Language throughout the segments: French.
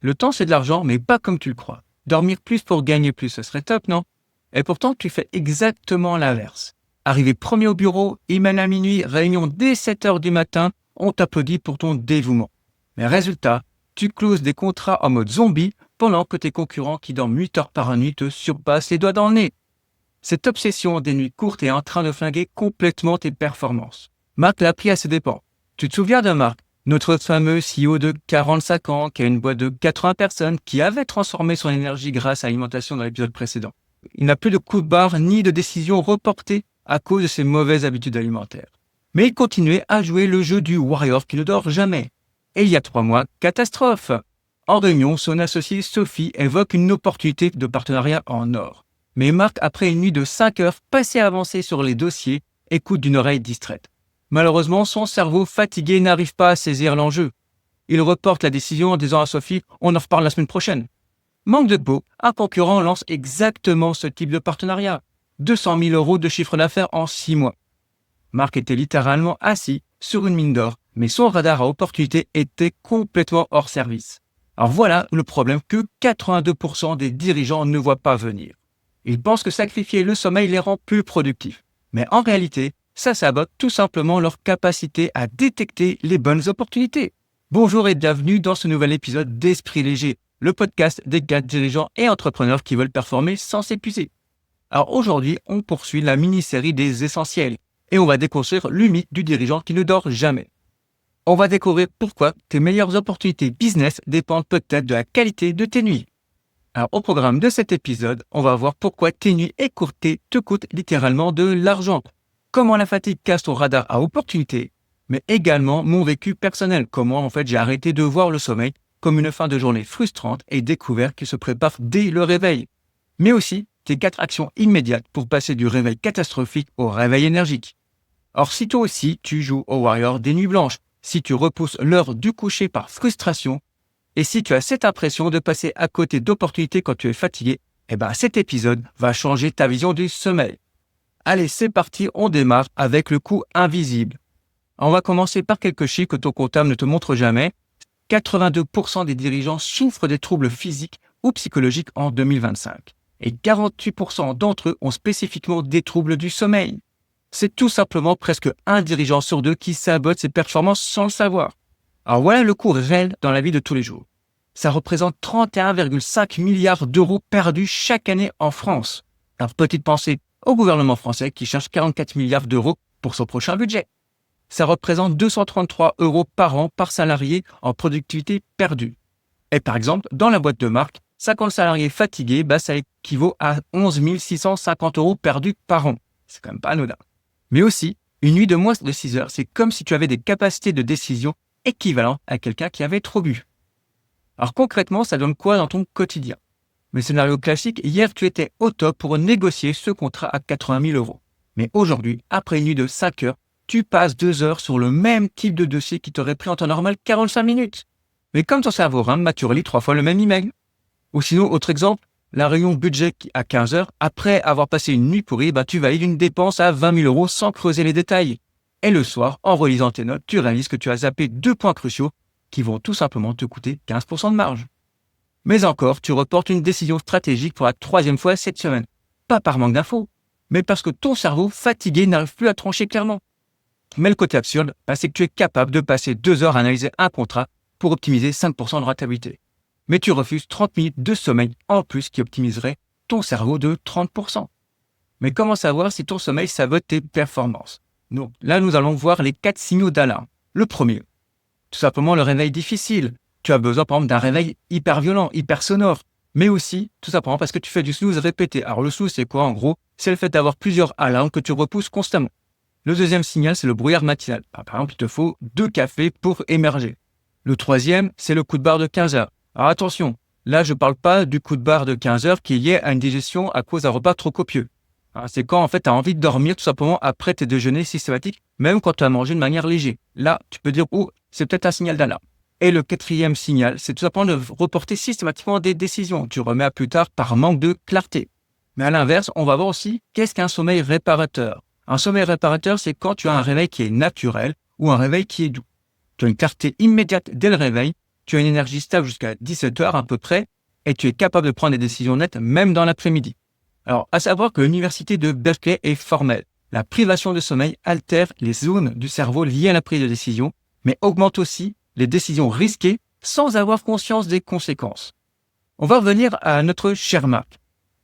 Le temps, c'est de l'argent, mais pas comme tu le crois. Dormir plus pour gagner plus, ce serait top, non? Et pourtant, tu fais exactement l'inverse. Arrivé premier au bureau, email à minuit, réunion dès 7 heures du matin, on t'applaudit pour ton dévouement. Mais résultat, tu closes des contrats en mode zombie pendant que tes concurrents qui dorment 8 heures par nuit te surpassent les doigts dans le nez. Cette obsession des nuits courtes est en train de flinguer complètement tes performances. Marc l'a pris à ses dépens. Tu te souviens de Marc, notre fameux CEO de 45 ans qui a une boîte de 80 personnes qui avait transformé son énergie grâce à l'alimentation dans l'épisode précédent. Il n'a plus de coups de barre ni de décisions reportées à cause de ses mauvaises habitudes alimentaires. Mais il continuait à jouer le jeu du warrior qui ne dort jamais. Et il y a 3 mois, catastrophe. En réunion, son associée Sophie évoque une opportunité de partenariat en or. Mais Marc, après une nuit de 5 heures passée à avancer sur les dossiers, écoute d'une oreille distraite. Malheureusement, son cerveau fatigué n'arrive pas à saisir l'enjeu. Il reporte la décision en disant à Sophie « on en reparle la semaine prochaine ». Manque de peau, un concurrent lance exactement ce type de partenariat. 200 000 euros de chiffre d'affaires en 6 mois. Marc était littéralement assis sur une mine d'or, mais son radar à opportunité était complètement hors service. Alors voilà le problème que 82% des dirigeants ne voient pas venir. Ils pensent que sacrifier le sommeil les rend plus productifs. Mais en réalité, ça sabote tout simplement leur capacité à détecter les bonnes opportunités. Bonjour et bienvenue dans ce nouvel épisode d'Esprit Léger, le podcast des 4 dirigeants et entrepreneurs qui veulent performer sans s'épuiser. Alors aujourd'hui, on poursuit la mini-série des essentiels et on va déconstruire le mythe du dirigeant qui ne dort jamais. On va découvrir pourquoi tes meilleures opportunités business dépendent peut-être de la qualité de tes nuits. Alors au programme de cet épisode, on va voir pourquoi tes nuits écourtées te coûtent littéralement de l'argent. Comment la fatigue casse ton radar à opportunité, mais également mon vécu personnel. Comment j'ai arrêté de voir le sommeil comme une fin de journée frustrante et découvert qu'il se prépare dès le réveil. Mais aussi tes 4 actions immédiates pour passer du réveil catastrophique au réveil énergique. Or si toi aussi tu joues au warrior des nuits blanches, si tu repousses l'heure du coucher par frustration, et si tu as cette impression de passer à côté d'opportunités quand tu es fatigué, cet épisode va changer ta vision du sommeil. Allez, c'est parti, on démarre avec le coût invisible. On va commencer par quelques chiffres que ton comptable ne te montre jamais. 82% des dirigeants souffrent des troubles physiques ou psychologiques en 2025. Et 48% d'entre eux ont spécifiquement des troubles du sommeil. C'est tout simplement presque un dirigeant sur 2 qui sabote ses performances sans le savoir. Alors voilà le coût réel dans la vie de tous les jours. Ça représente 31,5 milliards d'euros perdus chaque année en France. Alors petite pensée au gouvernement français qui cherche 44 milliards d'euros pour son prochain budget. Ça représente 233 euros par an par salarié en productivité perdue. Et par exemple, dans la boîte de Marc, 50 salariés fatigués, ça équivaut à 11 650 euros perdus par an. C'est quand même pas anodin. Mais aussi, une nuit de moins de 6 heures, c'est comme si tu avais des capacités de décision équivalentes à quelqu'un qui avait trop bu. Alors concrètement, ça donne quoi dans ton quotidien? Mais scénario classique, hier tu étais au top pour négocier ce contrat à 80 000 euros. Mais aujourd'hui, après une nuit de 5 heures, tu passes 2 heures sur le même type de dossier qui t'aurait pris en temps normal 45 minutes. Mais comme ton cerveau rame, tu relis 3 fois le même email. Ou sinon, autre exemple, la réunion budget à 15 heures, après avoir passé une nuit pourrie, tu valides une dépense à 20 000 euros sans creuser les détails. Et le soir, en relisant tes notes, tu réalises que tu as zappé 2 points cruciaux qui vont tout simplement te coûter 15% de marge. Mais encore, tu reportes une décision stratégique pour la 3e fois cette semaine. Pas par manque d'infos, mais parce que ton cerveau, fatigué, n'arrive plus à trancher clairement. Mais le côté absurde, c'est que tu es capable de passer 2 heures à analyser un contrat pour optimiser 5% de rentabilité. Mais tu refuses 30 minutes de sommeil en plus qui optimiserait ton cerveau de 30%. Mais comment savoir si ton sommeil sabote tes performances? Donc là, nous allons voir les 4 signaux d'alarme. Le premier, tout simplement le réveil difficile. Tu as besoin, par exemple, d'un réveil hyper violent, hyper sonore. Mais aussi, tout simplement parce que tu fais du snooze répété. Alors le snooze, c'est quoi en gros? C'est le fait d'avoir plusieurs alarmes que tu repousses constamment. Le deuxième signal, c'est le brouillard matinal. Par exemple, il te faut 2 cafés pour émerger. Le troisième, c'est le coup de barre de 15 heures. Alors attention, là je ne parle pas du coup de barre de 15 heures qui est lié à une digestion à cause d'un repas trop copieux. C'est quand tu as envie de dormir tout simplement après tes déjeuners systématiques, même quand tu as mangé de manière légère. Là, tu peux dire, c'est peut-être un signal d'alarme. Et le 4e signal, c'est tout simplement de reporter systématiquement des décisions. Tu remets à plus tard par manque de clarté. Mais à l'inverse, on va voir aussi qu'est-ce qu'un sommeil réparateur. Un sommeil réparateur, c'est quand tu as un réveil qui est naturel ou un réveil qui est doux. Tu as une clarté immédiate dès le réveil, tu as une énergie stable jusqu'à 17 heures à peu près et tu es capable de prendre des décisions nettes même dans l'après-midi. Alors, à savoir que l'université de Berkeley est formelle. La privation de sommeil altère les zones du cerveau liées à la prise de décision, mais augmente aussi les décisions risquées sans avoir conscience des conséquences. On va revenir à notre cher Marc.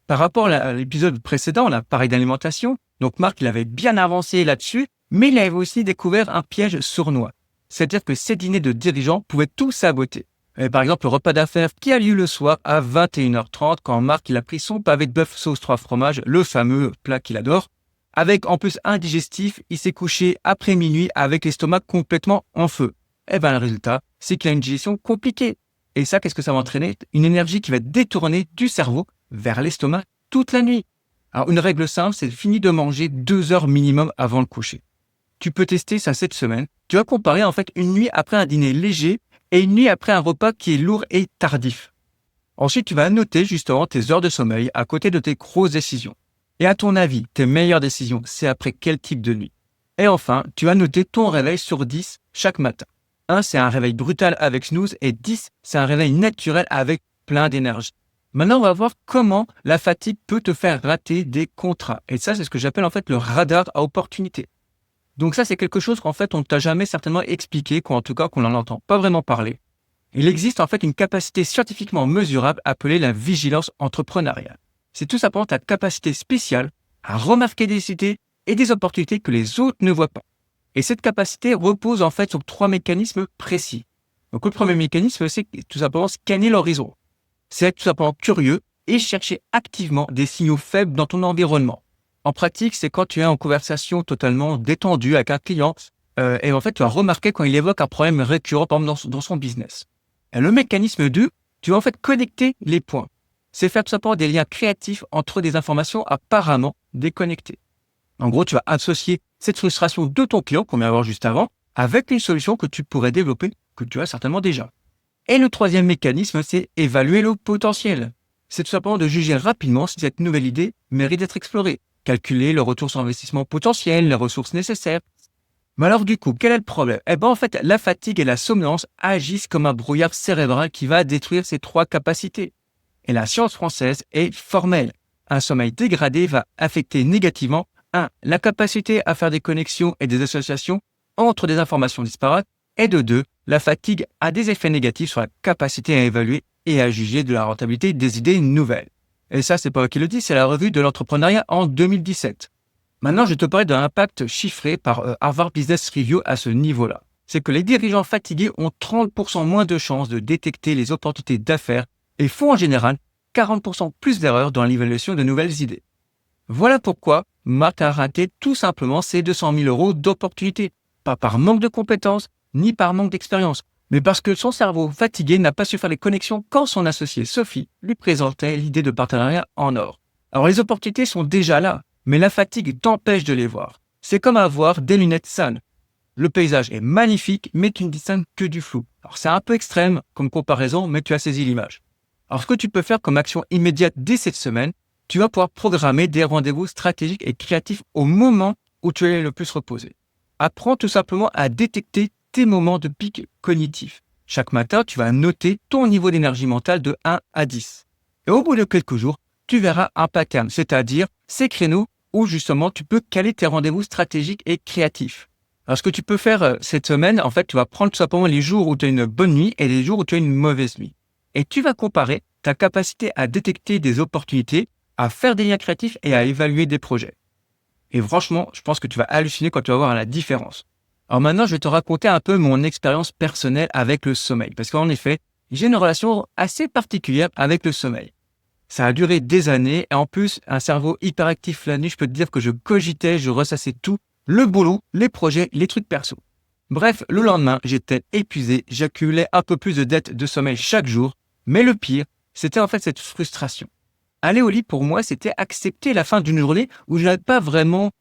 Par rapport à l'épisode précédent, on a parlé d'alimentation. Donc Marc, il avait bien avancé là-dessus, mais il avait aussi découvert un piège sournois. C'est-à-dire que ces dîners de dirigeants pouvaient tout saboter. Et par exemple, le repas d'affaires qui a lieu le soir à 21h30, quand Marc il a pris son pavé de bœuf sauce 3 fromages, le fameux plat qu'il adore. Avec en plus un digestif, il s'est couché après minuit avec l'estomac complètement en feu. Et le résultat, c'est qu'il a une digestion compliquée. Et ça, qu'est-ce que ça va entraîner? Une énergie qui va être détournée du cerveau vers l'estomac toute la nuit. Alors, une règle simple, c'est fini de manger 2 heures minimum avant le coucher. Tu peux tester ça cette semaine. Tu vas comparer en fait une nuit après un dîner léger et une nuit après un repas qui est lourd et tardif. Ensuite, tu vas noter justement tes heures de sommeil à côté de tes grosses décisions. Et à ton avis, tes meilleures décisions, c'est après quel type de nuit? Et enfin, tu vas noter ton réveil sur 10 chaque matin. 1, c'est un réveil brutal avec snooze et 10, c'est un réveil naturel avec plein d'énergie. Maintenant, on va voir comment la fatigue peut te faire rater des contrats. Et ça, c'est ce que j'appelle en fait le radar à opportunité. Donc ça, c'est quelque chose qu'en fait, on ne t'a jamais certainement expliqué, ou en tout cas qu'on n'en entend pas vraiment parler. Il existe en fait une capacité scientifiquement mesurable appelée la vigilance entrepreneuriale. C'est tout simplement ta capacité spéciale à remarquer des idées et des opportunités que les autres ne voient pas. Et cette capacité repose en fait sur 3 mécanismes précis. Donc le premier mécanisme, c'est tout simplement scanner l'horizon. C'est être tout simplement curieux et chercher activement des signaux faibles dans ton environnement. En pratique, c'est quand tu es en conversation totalement détendue avec un client et en fait, tu vas remarquer quand il évoque un problème récurrent par exemple, dans son business. Et le mécanisme 2, tu vas en fait connecter les points. C'est faire tout simplement des liens créatifs entre des informations apparemment déconnectées. En gros, tu vas associer cette frustration de ton client qu'on vient de voir juste avant avec une solution que tu pourrais développer, que tu as certainement déjà. Et le troisième mécanisme, c'est évaluer le potentiel. C'est tout simplement de juger rapidement si cette nouvelle idée mérite d'être explorée. Calculer le retour sur investissement potentiel, les ressources nécessaires. Mais alors du coup, quel est le problème? En fait, la fatigue et la somnolence agissent comme un brouillard cérébral qui va détruire ces 3 capacités. Et la science française est formelle. Un sommeil dégradé va affecter négativement 1. La capacité à faire des connexions et des associations entre des informations disparates. Et de 2. La fatigue a des effets négatifs sur la capacité à évaluer et à juger de la rentabilité des idées nouvelles. Et ça, c'est pas moi qui le dis, c'est la revue de l'entrepreneuriat en 2017. Maintenant, je vais te parler d'un impact chiffré par Harvard Business Review à ce niveau-là. C'est que les dirigeants fatigués ont 30% moins de chances de détecter les opportunités d'affaires et font en général 40% plus d'erreurs dans l'évaluation de nouvelles idées. Voilà pourquoi Marc a raté tout simplement ses 200 000 euros d'opportunités. Pas par manque de compétences, ni par manque d'expérience, mais parce que son cerveau fatigué n'a pas su faire les connexions quand son associé Sophie lui présentait l'idée de partenariat en or. Alors les opportunités sont déjà là, mais la fatigue t'empêche de les voir. C'est comme avoir des lunettes sales. Le paysage est magnifique, mais tu ne distingues que du flou. Alors c'est un peu extrême comme comparaison, mais tu as saisi l'image. Alors ce que tu peux faire comme action immédiate dès cette semaine, tu vas pouvoir programmer des rendez-vous stratégiques et créatifs au moment où tu es le plus reposé. Apprends tout simplement à détecter tes moments de pic cognitif. Chaque matin, tu vas noter ton niveau d'énergie mentale de 1 à 10. Et au bout de quelques jours, tu verras un pattern, c'est-à-dire ces créneaux où justement tu peux caler tes rendez-vous stratégiques et créatifs. Alors ce que tu peux faire cette semaine, en fait, tu vas prendre tout simplement les jours où tu as une bonne nuit et les jours où tu as une mauvaise nuit. Et tu vas comparer ta capacité à détecter des opportunités, à faire des liens créatifs et à évaluer des projets. Et franchement, je pense que tu vas halluciner quand tu vas voir la différence. Alors maintenant, je vais te raconter un peu mon expérience personnelle avec le sommeil. Parce qu'en effet, j'ai une relation assez particulière avec le sommeil. Ça a duré des années et en plus, un cerveau hyperactif la nuit, je peux te dire que je cogitais, je ressassais tout, le boulot, les projets, les trucs perso. Bref, le lendemain, j'étais épuisé, j'accumulais un peu plus de dettes de sommeil chaque jour. Mais le pire, c'était en fait cette frustration. Aller au lit pour moi, c'était accepter la fin d'une journée où je n'avais pas vraiment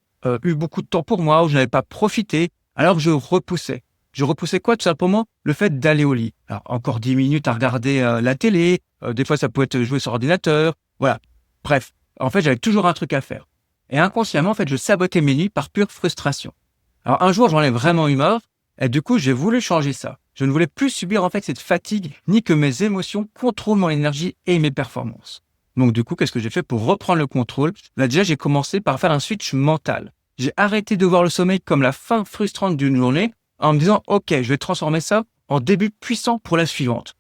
eu beaucoup de temps pour moi, où je n'avais pas profité. Alors je repoussais. Je repoussais quoi? Tout simplement le fait d'aller au lit. Alors encore 10 minutes à regarder la télé, des fois ça pouvait être jouer sur ordinateur, voilà. Bref, en fait j'avais toujours un truc à faire. Et inconsciemment, en fait, je sabotais mes nuits par pure frustration. Alors un jour, j'en ai vraiment eu marre, et du coup, j'ai voulu changer ça. Je ne voulais plus subir en fait cette fatigue, ni que mes émotions contrôlent mon énergie et mes performances. Donc du coup, qu'est-ce que j'ai fait pour reprendre le contrôle? Là déjà, j'ai commencé par faire un switch mental. J'ai arrêté de voir le sommeil comme la fin frustrante d'une journée en me disant « Ok, je vais transformer ça en début puissant pour la suivante ».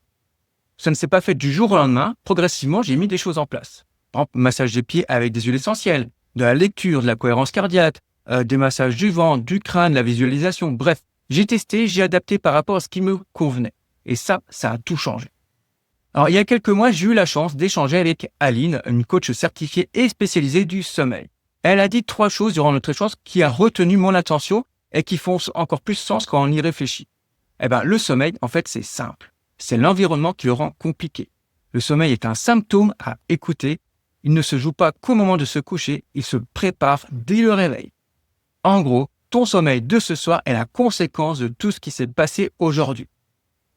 Ça ne s'est pas fait du jour au lendemain. Progressivement, j'ai mis des choses en place. Par exemple, massage des pieds avec des huiles essentielles, de la lecture, de la cohérence cardiaque, des massages du ventre, du crâne, la visualisation. Bref, j'ai testé, j'ai adapté par rapport à ce qui me convenait. Et ça a tout changé. Alors, il y a quelques mois, j'ai eu la chance d'échanger avec Aline, une coach certifiée et spécialisée du sommeil. Elle a dit 3 choses durant notre échange qui a retenu mon attention et qui font encore plus sens quand on y réfléchit. Le sommeil, en fait, c'est simple. C'est l'environnement qui le rend compliqué. Le sommeil est un symptôme à écouter. Il ne se joue pas qu'au moment de se coucher, il se prépare dès le réveil. En gros, ton sommeil de ce soir est la conséquence de tout ce qui s'est passé aujourd'hui.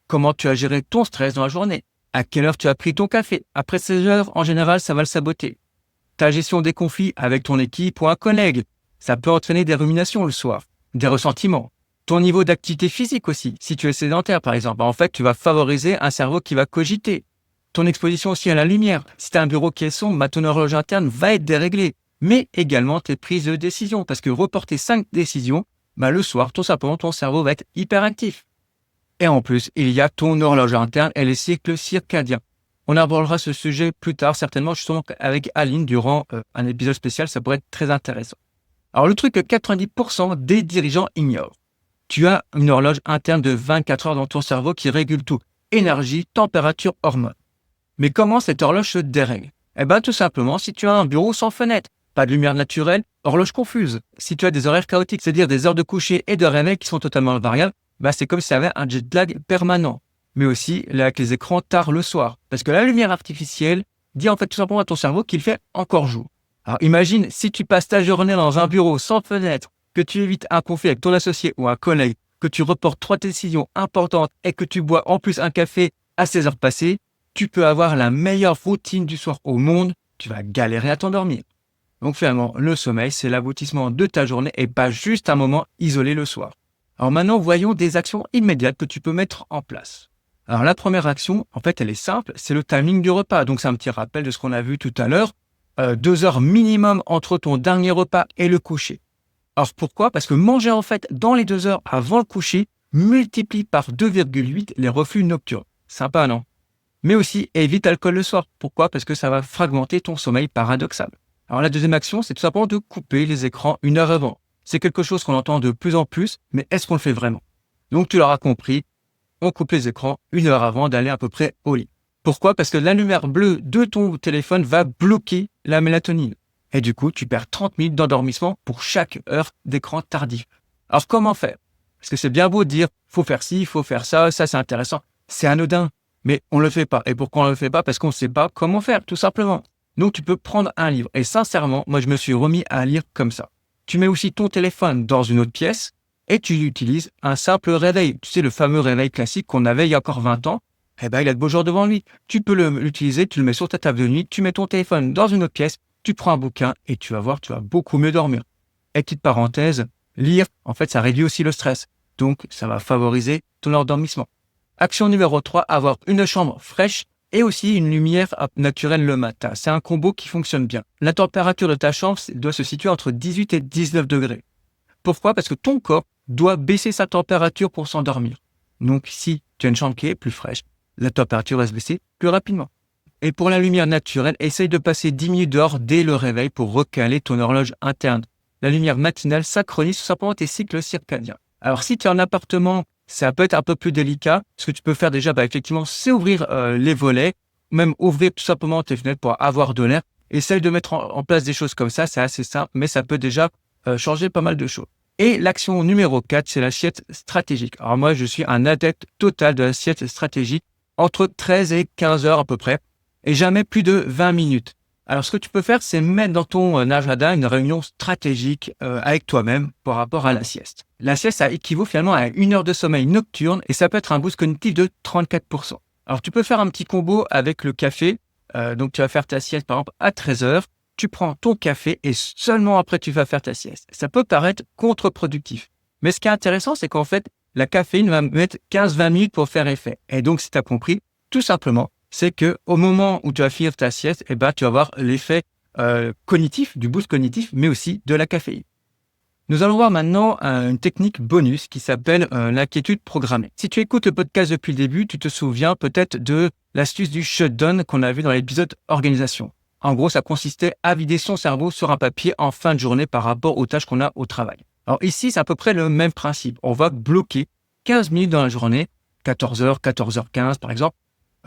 Comment tu as géré ton stress dans la journée? À quelle heure tu as pris ton café? Après 16 heures, en général, ça va le saboter. Ta gestion des conflits avec ton équipe ou un collègue, ça peut entraîner des ruminations le soir, des ressentiments. Ton niveau d'activité physique aussi, si tu es sédentaire par exemple, en fait, tu vas favoriser un cerveau qui va cogiter. Ton exposition aussi à la lumière, si tu as un bureau qui est sombre, ton horloge interne va être déréglée. Mais également tes prises de décision, parce que reporter 5 décisions, le soir, tout simplement, ton cerveau va être hyperactif. Et en plus, il y a ton horloge interne et les cycles circadiens. On abordera ce sujet plus tard, certainement justement avec Aline durant un épisode spécial, ça pourrait être très intéressant. Alors le truc que 90% des dirigeants ignorent. Tu as une horloge interne de 24 heures dans ton cerveau qui régule tout. Énergie, température, hormones. Mais comment cette horloge se dérègle? Tout simplement, si tu as un bureau sans fenêtre, pas de lumière naturelle, horloge confuse. Si tu as des horaires chaotiques, c'est-à-dire des heures de coucher et de réveil qui sont totalement variables, c'est comme si tu avais un jet lag permanent. Mais aussi avec les écrans tard le soir. Parce que la lumière artificielle dit en fait tout simplement à ton cerveau qu'il fait encore jour. Alors imagine, si tu passes ta journée dans un bureau sans fenêtre, que tu évites un conflit avec ton associé ou un collègue, que tu reportes 3 décisions importantes et que tu bois en plus un café à 16 heures passées, tu peux avoir la meilleure routine du soir au monde, tu vas galérer à t'endormir. Donc finalement, le sommeil, c'est l'aboutissement de ta journée et pas juste un moment isolé le soir. Alors maintenant, voyons des actions immédiates que tu peux mettre en place. Alors la première action, en fait, elle est simple, c'est le timing du repas. Donc c'est un petit rappel de ce qu'on a vu tout à l'heure. 2 heures minimum entre ton dernier repas et le coucher. Alors pourquoi? Parce que manger en fait dans les 2 heures avant le coucher multiplie par 2,8 les reflux nocturnes. Sympa, non? Mais aussi évite l'alcool le soir. Pourquoi? Parce que ça va fragmenter ton sommeil paradoxal. Alors la deuxième action, c'est tout simplement de couper les écrans 1 heure avant. C'est quelque chose qu'on entend de plus en plus, mais est-ce qu'on le fait vraiment? Donc tu l'auras compris, on coupe les écrans 1 heure avant d'aller à peu près au lit. Pourquoi? Parce que la lumière bleue de ton téléphone va bloquer la mélatonine. Et du coup, tu perds 30 minutes d'endormissement pour chaque heure d'écran tardif. Alors comment faire? Parce que c'est bien beau de dire, faut faire ci, faut faire ça c'est intéressant. C'est anodin, mais on le fait pas. Et pourquoi on le fait pas? Parce qu'on ne sait pas comment faire, tout simplement. Donc tu peux prendre un livre. Et sincèrement, moi je me suis remis à lire comme ça. Tu mets aussi ton téléphone dans une autre pièce et tu utilises un simple réveil. Tu sais, le fameux réveil classique qu'on avait il y a encore 20 ans. Il a de beaux jours devant lui. Tu peux l'utiliser, tu le mets sur ta table de nuit, tu mets ton téléphone dans une autre pièce, tu prends un bouquin et tu vas voir, tu vas beaucoup mieux dormir. Et petite parenthèse, lire, en fait, ça réduit aussi le stress. Donc, ça va favoriser ton endormissement. Action numéro 3, avoir une chambre fraîche et aussi une lumière naturelle le matin. C'est un combo qui fonctionne bien. La température de ta chambre doit se situer entre 18 et 19 degrés. Pourquoi? Parce que ton corps doit baisser sa température pour s'endormir. Donc, si tu as une chambre qui est plus fraîche, la température va se baisser plus rapidement. Et pour la lumière naturelle, essaye de passer 10 minutes dehors dès le réveil pour recaler ton horloge interne. La lumière matinale synchronise tout simplement tes cycles circadiens. Alors, si tu es en appartement, ça peut être un peu plus délicat. Ce que tu peux faire déjà, effectivement, c'est ouvrir les volets, même ouvrir tout simplement tes fenêtres pour avoir de l'air. Essaye de mettre en place des choses comme ça, c'est assez simple, mais ça peut déjà changer pas mal de choses. Et l'action numéro 4, c'est la sieste stratégique. Alors moi, je suis un adepte total de la sieste stratégique, entre 13 et 15 heures à peu près, et jamais plus de 20 minutes. Alors ce que tu peux faire, c'est mettre dans ton agenda une réunion stratégique avec toi-même par rapport à la sieste. La sieste, ça équivaut finalement à 1 heure de sommeil nocturne et ça peut être un boost cognitif de 34%. Alors tu peux faire un petit combo avec le café. Donc tu vas faire ta sieste par exemple à 13 heures. Tu prends ton café et seulement après tu vas faire ta sieste. Ça peut paraître contre-productif. Mais ce qui est intéressant, c'est qu'en fait, la caféine va mettre 15-20 minutes pour faire effet. Et donc, si tu as compris, tout simplement, c'est que au moment où tu vas finir ta sieste, tu vas avoir l'effet cognitif, du boost cognitif, mais aussi de la caféine. Nous allons voir maintenant une technique bonus qui s'appelle l'inquiétude programmée. Si tu écoutes le podcast depuis le début, tu te souviens peut-être de l'astuce du shutdown qu'on a vu dans l'épisode organisation. En gros, ça consistait à vider son cerveau sur un papier en fin de journée par rapport aux tâches qu'on a au travail. Alors ici, c'est à peu près le même principe. On va bloquer 15 minutes dans la journée, 14h, 14h15 par exemple.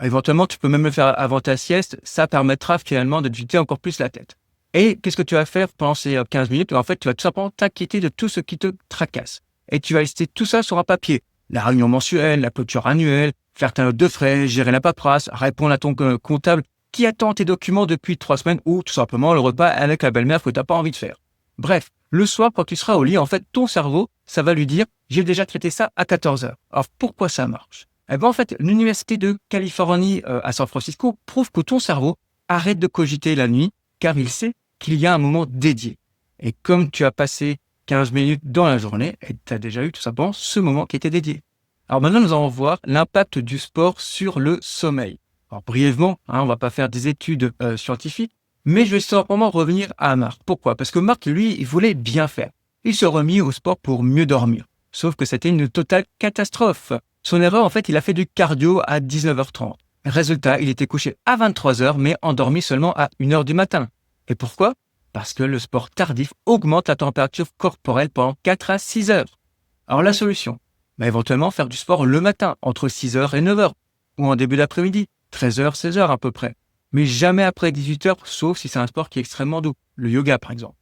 Éventuellement, tu peux même le faire avant ta sieste. Ça permettra finalement de te vider encore plus la tête. Et qu'est-ce que tu vas faire pendant ces 15 minutes? En fait, tu vas tout simplement t'inquiéter de tout ce qui te tracasse. Et tu vas lister tout ça sur un papier. La réunion mensuelle, la clôture annuelle, faire ta note de frais, gérer la paperasse, répondre à ton comptable qui attend tes documents depuis 3 semaines ou tout simplement le repas avec la belle-mère que tu n'as pas envie de faire. Bref, le soir, quand tu seras au lit, en fait, ton cerveau, ça va lui dire « j'ai déjà traité ça à 14h ». Alors, pourquoi ça marche? Eh bien, en fait, l'Université de Californie à San Francisco prouve que ton cerveau arrête de cogiter la nuit car il sait qu'il y a un moment dédié. Et comme tu as passé 15 minutes dans la journée, tu as déjà eu tout simplement ce moment qui était dédié. Alors maintenant, nous allons voir l'impact du sport sur le sommeil. Alors brièvement, on va pas faire des études scientifiques, mais je vais simplement revenir à Marc. Pourquoi? Parce que Marc, lui, il voulait bien faire. Il se remit au sport pour mieux dormir. Sauf que c'était une totale catastrophe. Son erreur, en fait, il a fait du cardio à 19h30. Résultat, il était couché à 23h, mais endormi seulement à 1h du matin. Et pourquoi? Parce que le sport tardif augmente la température corporelle pendant 4 à 6 heures. Alors la solution, éventuellement faire du sport le matin, entre 6h et 9h, ou en début d'après-midi, 13h, 16h à peu près. Mais jamais après 18h, sauf si c'est un sport qui est extrêmement doux, le yoga par exemple.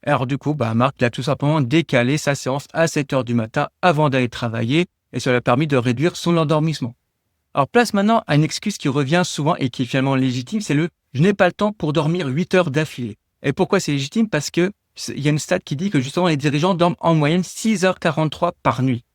Alors du coup, Marc a tout simplement décalé sa séance à 7h du matin avant d'aller travailler, et cela a permis de réduire son endormissement. Alors place maintenant à une excuse qui revient souvent et qui est finalement légitime, c'est le « je n'ai pas le temps pour dormir 8 heures d'affilée ». Et pourquoi c'est légitime? Parce que il y a une stat qui dit que justement les dirigeants dorment en moyenne 6h43 par nuit.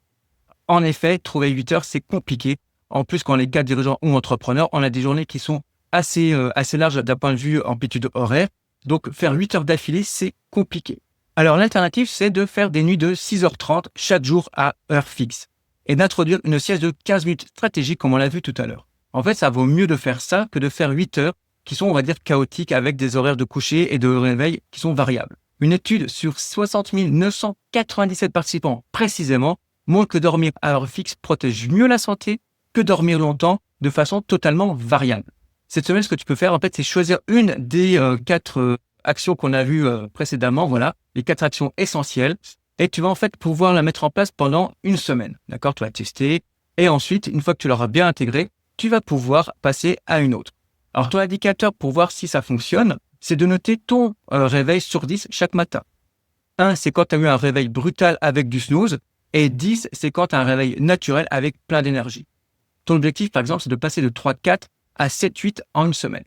En effet, trouver 8 heures, c'est compliqué. En plus, quand les cas dirigeants ou entrepreneurs, on a des journées qui sont assez larges d'un point de vue amplitude horaire. Donc faire 8 heures d'affilée, c'est compliqué. Alors l'alternative, c'est de faire des nuits de 6h30 chaque jour à heure fixe. Et d'introduire une sieste de 15 minutes stratégique comme on l'a vu tout à l'heure. En fait, ça vaut mieux de faire ça que de faire 8 heures qui sont, on va dire, chaotiques avec des horaires de coucher et de réveil qui sont variables. Une étude sur 60 997 participants précisément montre que dormir à heure fixe protège mieux la santé que dormir longtemps de façon totalement variable. Cette semaine, ce que tu peux faire, en fait, c'est choisir une des 4 actions qu'on a vues précédemment, voilà, les 4 actions essentielles. Et tu vas en fait pouvoir la mettre en place pendant une semaine. D'accord? Tu vas tester. Et ensuite, une fois que tu l'auras bien intégré, tu vas pouvoir passer à une autre. Alors, ton indicateur pour voir si ça fonctionne, c'est de noter ton réveil sur 10 chaque matin. 1, c'est quand tu as eu un réveil brutal avec du snooze. Et 10, c'est quand tu as un réveil naturel avec plein d'énergie. Ton objectif, par exemple, c'est de passer de 3-4 à 7-8 en une semaine.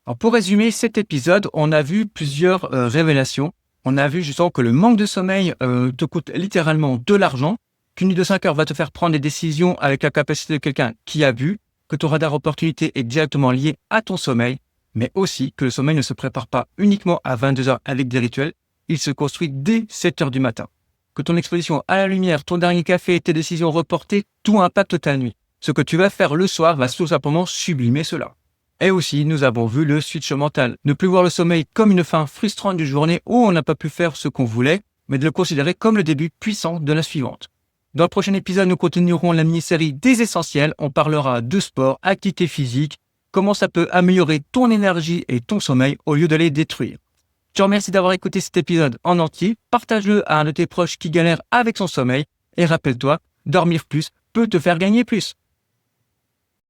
Alors, pour résumer cet épisode, on a vu plusieurs révélations. On a vu justement que le manque de sommeil te coûte littéralement de l'argent, qu'une nuit de 5 heures va te faire prendre des décisions avec la capacité de quelqu'un qui a bu, que ton radar opportunité est directement lié à ton sommeil, mais aussi que le sommeil ne se prépare pas uniquement à 22 heures avec des rituels, il se construit dès 7 heures du matin. Que ton exposition à la lumière, ton dernier café et tes décisions reportées, tout impacte ta nuit. Ce que tu vas faire le soir va tout simplement sublimer cela. Et aussi, nous avons vu le switch mental. Ne plus voir le sommeil comme une fin frustrante d'une journée où on n'a pas pu faire ce qu'on voulait, mais de le considérer comme le début puissant de la suivante. Dans le prochain épisode, nous continuerons la mini-série des essentiels. On parlera de sport, activité physique, comment ça peut améliorer ton énergie et ton sommeil au lieu de les détruire. Je te remercie d'avoir écouté cet épisode en entier. Partage-le à un de tes proches qui galère avec son sommeil. Et rappelle-toi, dormir plus peut te faire gagner plus.